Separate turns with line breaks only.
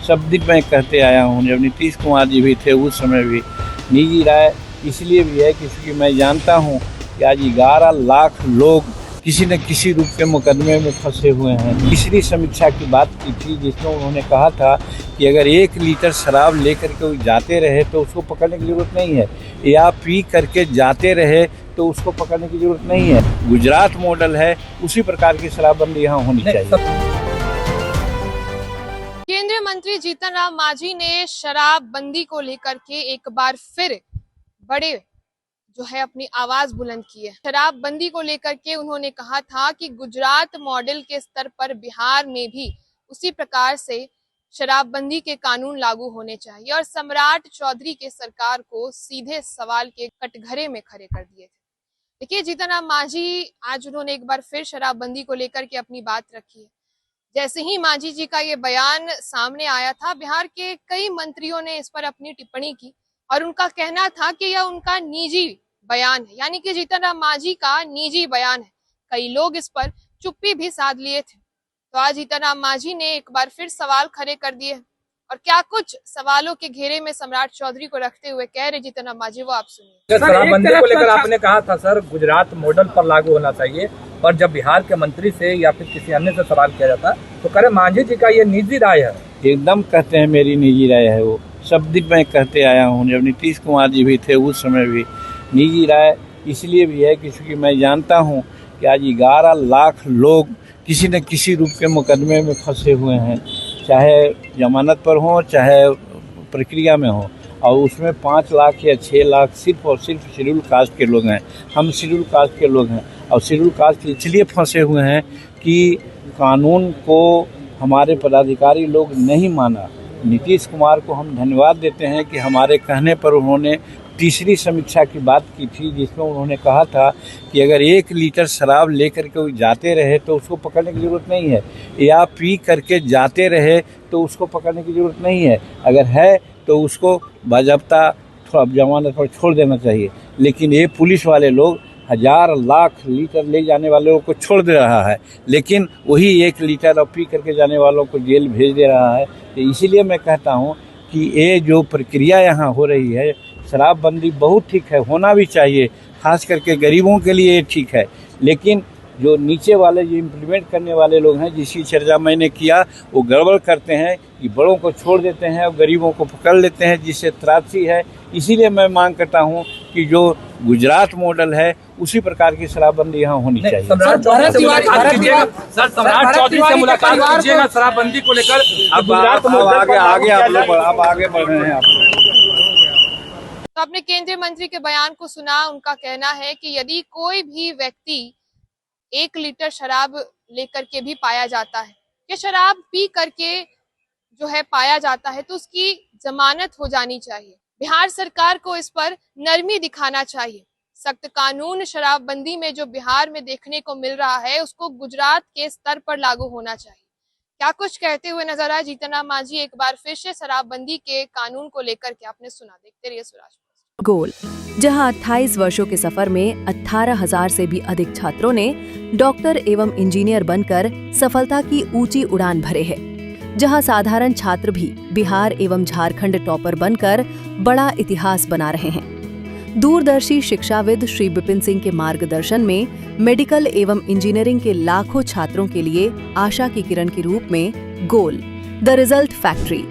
सब दिन मैं कहते आया हूँ। जब नीतीश कुमार जी भी थे उस समय भी निजी राय इसलिए भी है क्योंकि मैं जानता हूँ कि आज 11 लाख लोग किसी न किसी रूप के मुकदमे में फंसे हुए हैं। तीसरी समीक्षा की बात की थी जिसमें उन्होंने कहा था कि अगर 1 लीटर शराब लेकर के वो जाते रहे तो उसको पकड़ने की ज़रूरत नहीं है, या पी करके जाते रहे तो उसको पकड़ने की ज़रूरत नहीं है। गुजरात मॉडल है, उसी प्रकार की शराबबंदी यहाँ होनी चाहिए।
केंद्रीय मंत्री जीतन राम मांझी ने शराबबंदी को लेकर के एक बार फिर बड़े जो है अपनी आवाज बुलंद की है। शराबबंदी को लेकर के उन्होंने कहा था कि गुजरात मॉडल के स्तर पर बिहार में भी उसी प्रकार से शराबबंदी के कानून लागू होने चाहिए, और सम्राट चौधरी के सरकार को सीधे सवाल के कटघरे में खड़े कर दिए थे। देखिए, जीतन राम मांझी आज उन्होंने एक बार फिर शराबबंदी को लेकर के अपनी बात रखी है। जैसे ही मांझी जी का ये बयान सामने आया था, बिहार के कई मंत्रियों ने इस पर अपनी टिप्पणी की और उनका कहना था कि यह उनका निजी बयान है, यानी कि जीतन राम मांझी का निजी बयान है। कई लोग इस पर चुप्पी भी साध लिए थे। तो आज जीतन राम मांझी ने एक बार फिर सवाल खड़े कर दिए, और क्या कुछ सवालों के घेरे में सम्राट चौधरी को रखते हुए कह रहे जीतन राम मांझी, वो आप सुनिए।
शराबबंदी को लेकर आपने कहा था सर गुजरात मॉडल पर लागू होना चाहिए, और जब बिहार के मंत्री से या फिर किसी अन्य से सवाल किया जाता तो कह रहे मांझी जी का ये निजी राय है।
एकदम कहते हैं मेरी निजी राय है, वो सब दिन मैं कहते आया हूँ। जब नीतीश कुमार जी भी थे उस समय भी निजी राय इसलिए भी है क्योंकि मैं जानता हूँ कि आज 11 लाख लोग किसी न किसी रूप के मुकदमे में फंसे हुए हैं, चाहे जमानत पर हो चाहे प्रक्रिया में हो, और उसमें 5 लाख या 6 लाख सिर्फ और सिर्फ शेड्यूल कास्ट के लोग हैं। हम शेड्यूल कास्ट के लोग हैं, और शेड्यूल कास्ट इसलिए फंसे हुए हैं कि कानून को हमारे पदाधिकारी लोग नहीं माना। नीतीश कुमार को हम धन्यवाद देते हैं कि हमारे कहने पर उन्होंने तीसरी समीक्षा की बात की थी जिसमें उन्होंने कहा था कि अगर 1 लीटर शराब लेकर के जाते रहे तो उसको पकड़ने की ज़रूरत नहीं है, या पी करके जाते रहे तो उसको पकड़ने की ज़रूरत नहीं है। अगर है तो उसको बाज़ाब्ता थोड़ा जमानत पर छोड़ देना चाहिए। लेकिन ये पुलिस वाले लोग 1000 लाख लीटर ले जाने वालों को छोड़ दे रहा है, लेकिन वही 1 लीटर और पी करके जाने वालों को जेल भेज दे रहा है। तो इसीलिए मैं कहता हूँ कि ये जो प्रक्रिया यहाँ हो रही है, शराबबंदी बहुत ठीक है, होना भी चाहिए, खास करके गरीबों के लिए ठीक है। लेकिन जो नीचे वाले जो इम्प्लीमेंट करने वाले लोग हैं, जिसकी चर्चा मैंने किया, वो गड़बड़ करते हैं कि बड़ों को छोड़ देते हैं और गरीबों को पकड़ लेते हैं, जिससे त्रासदी है। इसीलिए मैं मांग करता हूँ कि जो गुजरात मॉडल है उसी प्रकार की शराबबंदी यहाँ होनी चाहिए।
सम्राट चौधरी से मुलाकात कीजिएगा शराबबंदी को लेकर।
अब आगे आप आगे बढ़ रहे हैं।
तो आपने केंद्रीय मंत्री के बयान को सुना। उनका कहना है कि यदि कोई भी व्यक्ति 1 लीटर शराब लेकर के भी पाया जाता है, या शराब पी करके जो है पाया जाता है, तो उसकी जमानत हो जानी चाहिए। बिहार सरकार को इस पर नरमी दिखाना चाहिए। सख्त कानून शराबबंदी में जो बिहार में देखने को मिल रहा है, उसको गुजरात के स्तर पर लागू होना चाहिए। क्या कुछ कहते हुए नजर आए जीतन राम मांझी एक बार फिर से शराबबंदी के कानून को लेकर के, आपने सुना। देखते रहिए स्वराज।
गोल, जहां 28 वर्षों के सफर में 18,000 से भी अधिक छात्रों ने डॉक्टर एवं इंजीनियर बनकर सफलता की ऊंची उड़ान भरे हैं, जहां साधारण छात्र भी बिहार एवं झारखंड टॉपर बनकर बड़ा इतिहास बना रहे हैं। दूरदर्शी शिक्षाविद श्री विपिन सिंह के मार्गदर्शन में मेडिकल एवं इंजीनियरिंग के लाखों छात्रों के लिए आशा की किरण के रूप में गोल, द रिजल्ट फैक्ट्री,